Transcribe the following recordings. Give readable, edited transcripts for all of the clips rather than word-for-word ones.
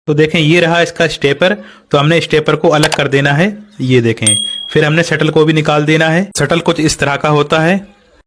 तो देखें ये रहा इसका स्टेपर। तो हमने स्टेपर को अलग कर देना है, ये देखें। फिर हमने शटल को भी निकाल देना है। शटल कुछ इस तरह का होता है।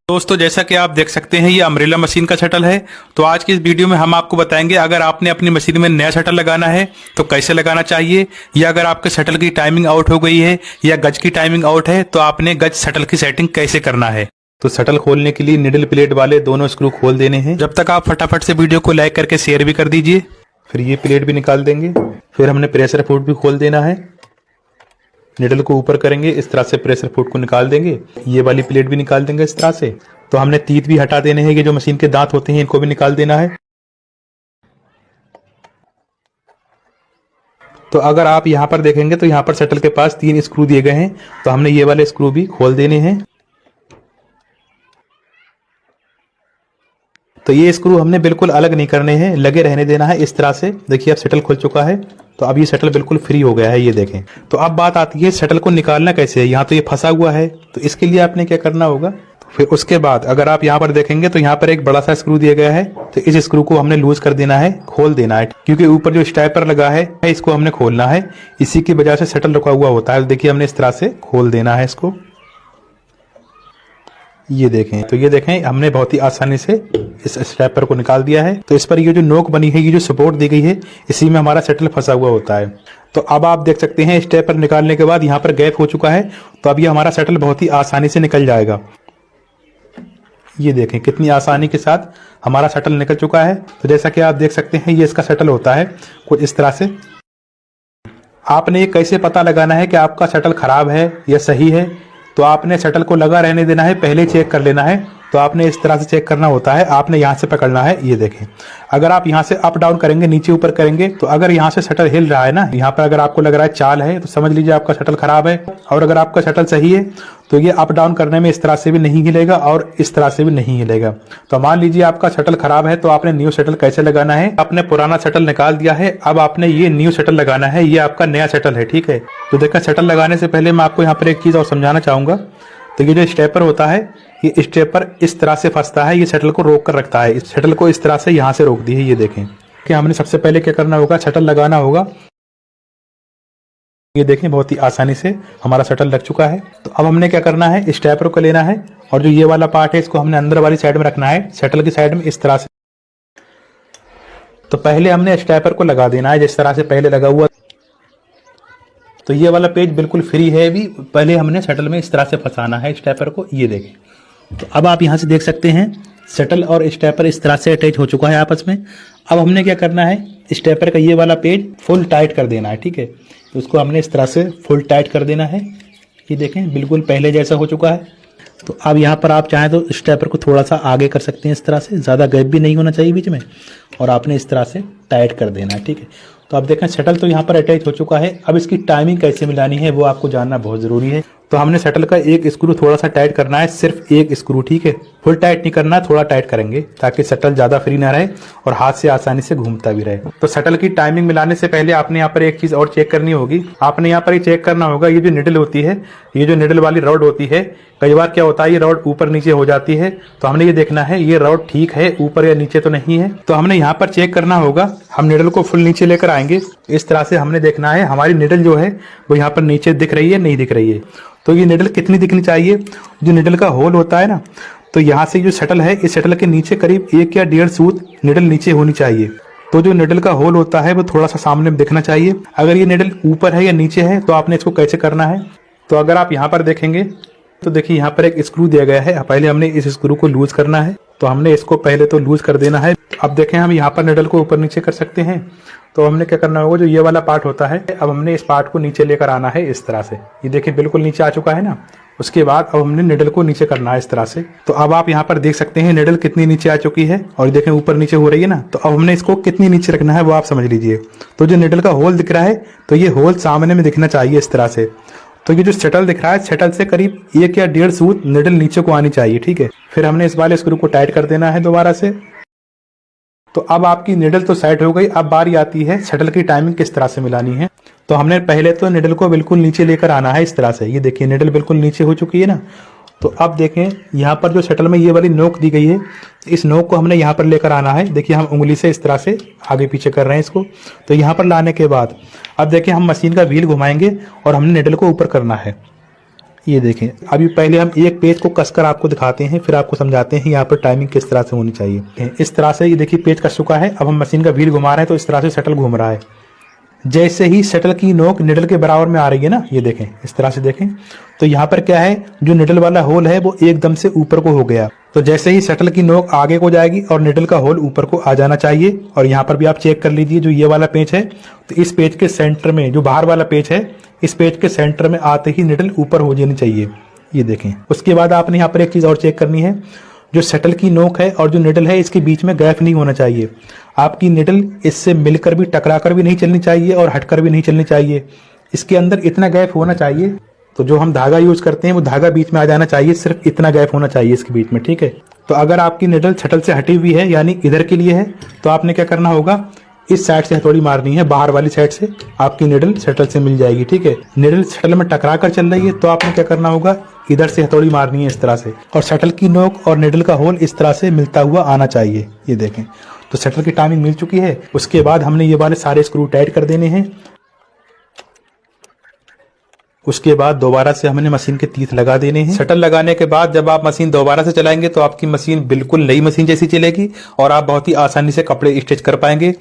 दोस्तों जैसा कि आप देख सकते हैं ये अम्ब्रेला मशीन का शटल है। तो आज की इस वीडियो में हम आपको बताएंगे अगर आपने अपनी मशीन में नया शटल लगाना है तो कैसे लगाना चाहिए, या अगर आपके शटल की टाइमिंग आउट हो गई है या गज की टाइमिंग आउट है तो आपने गज शटल की सेटिंग कैसे करना है। तो शटल खोलने के लिए निडल प्लेट वाले दोनों स्क्रू खोल देने हैं। जब तक आप फटाफट से वीडियो को लाइक करके शेयर भी कर दीजिए। फिर ये प्लेट भी निकाल देंगे। फिर हमने प्रेशर फुट भी खोल देना है। निडल को ऊपर करेंगे, इस तरह से प्रेशर फुट को निकाल देंगे। ये वाली प्लेट भी निकाल देंगे इस तरह से। तो हमने तीत भी हटा देने हैं, ये जो मशीन के दांत होते हैं इनको भी निकाल देना है। तो अगर आप यहां पर देखेंगे तो यहां पर शटल के पास 3 स्क्रू दिए गए हैं। तो हमने ये वाले स्क्रू भी खोल देने हैं। तो ये स्क्रू हमने बिल्कुल अलग नहीं करने हैं, लगे रहने देना है इस तरह से। देखिए अब शटल खुल चुका है। तो अब ये शटल बिल्कुल फ्री हो गया है, ये देखें। तो अब बात आती है शटल को निकालना कैसे है। यहाँ तो ये फंसा हुआ है, तो इसके लिए आपने क्या करना होगा। तो फिर उसके बाद अगर आप यहाँ पर देखेंगे तो यहाँ पर एक बड़ा सा स्क्रू दिया गया है। तो इस स्क्रू को हमने लूज कर देना है, खोल देना है, क्योंकि ऊपर जो स्टाइपर लगा है इसको हमने खोलना है। इसी की वजह से शटल रुका हुआ होता है। देखिए हमने इस तरह से खोल देना है इसको, ये देखें। तो ये देखें हमने बहुत ही आसानी से इस स्टेपर को निकाल दिया है। तो इस पर ये जो नोक बनी है, ये जो सपोर्ट दी गई है, इसी में हमारा शटल फंसा हुआ होता है। तो अब आप देख सकते हैं स्टेपर निकालने के बाद यहाँ पर गैप हो चुका है। तो अब ये हमारा शटल बहुत ही आसानी से निकल जाएगा। ये देखें कितनी आसानी के साथ हमारा शटल निकल चुका है। तो जैसा कि आप देख सकते हैं ये इसका शटल होता है कुछ इस तरह से। आपने ये कैसे पता लगाना है कि आपका शटल खराब है या सही है। तो आपने शटल को लगा रहने देना है, पहले चेक कर लेना है। तो आपने इस तरह से चेक करना होता है। आपने यहाँ से पकड़ना है, ये देखें। अगर आप यहाँ से अप डाउन करेंगे, नीचे ऊपर करेंगे, तो अगर यहाँ से शटल हिल रहा है ना, यहाँ पर अगर आपको लग रहा है चाल है, तो समझ लीजिए आपका शटल खराब है। और अगर आपका शटल सही है तो ये अप डाउन करने में इस तरह से भी नहीं हिलेगा और इस तरह से भी नहीं हिलेगा। तो मान लीजिए आपका शटल खराब है, तो आपने न्यू शटल कैसे लगाना है। आपने पुराना शटल निकाल दिया है, अब आपने ये न्यू शटल लगाना है। ये आपका नया शटल है, ठीक है। तो देखा शटल लगाने से पहले मैं आपको यहाँ पर एक चीज और समझाना चाहूंगा। तो ये जो स्टेपर होता है, ये स्टेपर इस तरह से फंसता है, ये शटल को रोक कर रखता है। इस शटल को इस तरह से यहाँ से रोक दी है, ये देखें। कि हमने सबसे पहले क्या करना होगा, शटल लगाना होगा। ये देखें बहुत ही आसानी से हमारा शटल लग चुका है। तो अब हमने क्या करना है, स्टेपर को लेना है और जो ये वाला पार्ट है इसको हमने अंदर वाली साइड में रखना है, शटल की साइड में इस तरह से। तो पहले हमने स्टेपर को लगा देना है जिस तरह से पहले लगा हुआ। तो ये वाला पेज बिल्कुल फ्री है भी। पहले हमने शटल में इस तरह से फंसाना है स्टेपर को, ये देखें। तो अब आप यहाँ से देख सकते हैं शटल और स्टेपर इस तरह से अटैच हो चुका है आपस में। अब हमने क्या करना है, स्टेपर का ये वाला पेज फुल टाइट कर देना है, ठीक है। तो उसको हमने इस तरह से फुल टाइट कर देना है, ये देखें बिल्कुल पहले जैसा हो चुका है। तो अब यहाँ पर आप चाहें तो स्टेपर को थोड़ा सा आगे कर सकते हैं इस तरह से, ज़्यादा गैप भी नहीं होना चाहिए बीच में। और आपने इस तरह से टाइट कर देना है, ठीक है। तो अब देखें शटल तो यहाँ पर अटैच हो चुका है। अब इसकी टाइमिंग कैसे मिलानी है वो आपको जानना बहुत ज़रूरी है। तो हमने शटल का एक स्क्रू थोड़ा सा टाइट करना है, सिर्फ एक स्क्रू, ठीक है। फुल टाइट नहीं करना, थोड़ा टाइट करेंगे ताकि शटल ज़्यादा फ्री ना रहे और हाथ से आसानी से घूमता भी रहे। तो शटल की टाइमिंग मिलाने से पहले आपने यहाँ पर एक चीज़ और चेक करनी होगी। आपने यहाँ पर ये चेक करना होगा, ये जो निडल होती है, ये जो निडल वाली रॉड होती है, कई बार क्या होता है ये रॉड ऊपर नीचे हो जाती है। तो हमने ये देखना है ये रॉड ठीक है, ऊपर या नीचे तो नहीं है। तो हमने यहाँ पर चेक करना होगा। हम निडल को फुल नीचे लेकर आएंगे, इस तरह से हमने देखना है हमारी निडल जो है वो यहाँ पर नीचे दिख रही है, नहीं दिख रही है। तो ये निडल कितनी दिखनी चाहिए, जो निडल का होल होता है ना, तो यहाँ से जो शटल है इस शटल के नीचे करीब 1 या 1.5 सूत निडल नीचे होनी चाहिए। तो जो निडल का होल होता है वो थोड़ा सा सामने में दिखना चाहिए। अगर ये निडल ऊपर है या नीचे है तो आपने इसको कैसे करना है। तो अगर आप यहाँ पर देखेंगे तो देखिए यहाँ पर एक स्क्रू दिया गया है। पहले हमने इस स्क्रू को लूज करना है, तो हमने इसको पहले तो लूज कर देना है। अब देखें हम यहाँ पर निडल को ऊपर नीचे कर सकते हैं। तो हमने क्या करना होगा, जो ये वाला पार्ट होता है, अब हमने इस पार्ट को नीचे लेकर आना है इस तरह से। ये देखिए बिल्कुल नीचे आ चुका है ना। उसके बाद अब हमने निडल को नीचे करना है इस तरह से। तो अब आप यहाँ पर देख सकते हैं निडल कितनी नीचे आ चुकी है और देखें ऊपर नीचे हो रही है ना। तो अब हमने इसको कितनी नीचे रखना है वो आप समझ लीजिए। तो जो निडल का होल दिख रहा है तो ये होल सामने में दिखना चाहिए इस तरह से। तो ये जो शटल दिख रहा है, शटल से करीब 1 या 1.5 सूत निडल नीचे को आनी चाहिए, ठीक है। फिर हमने इस वाले स्क्रू को टाइट कर देना है दोबारा से। तो अब आपकी निडल तो सेट हो गई। अब बारी आती है शटल की टाइमिंग किस तरह से मिलानी है। तो हमने पहले तो निडल को बिल्कुल नीचे लेकर आना है इस तरह से। ये देखिए निडल बिल्कुल नीचे हो चुकी है ना। तो अब देखें यहाँ पर जो शटल में ये वाली नोक दी गई है, इस नोक को हमने यहाँ पर लेकर आना है। देखिए हम उंगली से इस तरह से आगे पीछे कर रहे हैं इसको। तो यहाँ पर लाने के बाद अब देखिए हम मशीन का व्हील घुमाएंगे और हमने निडल को ऊपर करना है। ये देखें, अभी पहले हम एक पेज को कसकर आपको दिखाते हैं, फिर आपको समझाते हैं यहाँ पर टाइमिंग किस तरह से होनी चाहिए। इस तरह से ये देखिए पेज कस चुका है। अब हम मशीन का व्हील घुमा रहे हैं तो इस तरह से शटल घूम रहा है। जैसे ही शटल की नोक निडल के बराबर में आ रही है ना, ये देखें इस तरह से देखें, तो यहाँ पर क्या है, जो निडल वाला होल है वो एकदम से ऊपर को हो गया। तो जैसे ही शटल की नोक आगे को जाएगी और निडल का होल ऊपर को आ जाना चाहिए। और यहाँ पर भी आप चेक कर लीजिए, जो ये वाला पेज है, तो इस पेज के सेंटर में, जो बाहर वाला पेज है, इस पेज के सेंटर में आते ही निडल ऊपर हो जानी चाहिए। ये देखें। उसके बाद आपने यहाँ पर एक चीज और चेक करनी है, जो शटल की नोक है और जो निडल है, इसके बीच में गैप नहीं होना चाहिए। आपकी निडल इससे मिलकर भी, टकराकर भी नहीं चलनी चाहिए और हटकर भी नहीं चलनी चाहिए। इसके अंदर इतना गैप होना चाहिए, तो जो हम धागा यूज करते हैं वो धागा बीच में आ जाना चाहिए, सिर्फ इतना गैप होना चाहिए इसके बीच में, ठीक है। तो अगर आपकी निडल शटल से हटी हुई है, यानी इधर के लिए है, तो आपने क्या करना होगा, इस साइड से हथौड़ी मारनी है, बाहर वाली साइड से आपकी निडल शटल से मिल जाएगी, ठीक है। निडल शटल में टकरा कर चल रही है तो आपने क्या करना होगा, इधर से हथौड़ी मारनी है इस तरह से, और शटल की नोक और निडल का होल इस तरह से मिलता हुआ आना चाहिए। ये देखें, तो शटल की टाइमिंग मिल चुकी है। उसके बाद हमने ये वाले सारे स्क्रू टाइट कर देने हैं। उसके बाद दोबारा से हमने मशीन के तीथ लगा देने हैं। शटल लगाने के बाद जब आप मशीन दोबारा से चलाएंगे तो आपकी मशीन बिल्कुल नई मशीन जैसी चलेगी और आप बहुत ही आसानी से कपड़े स्टिच कर पाएंगे।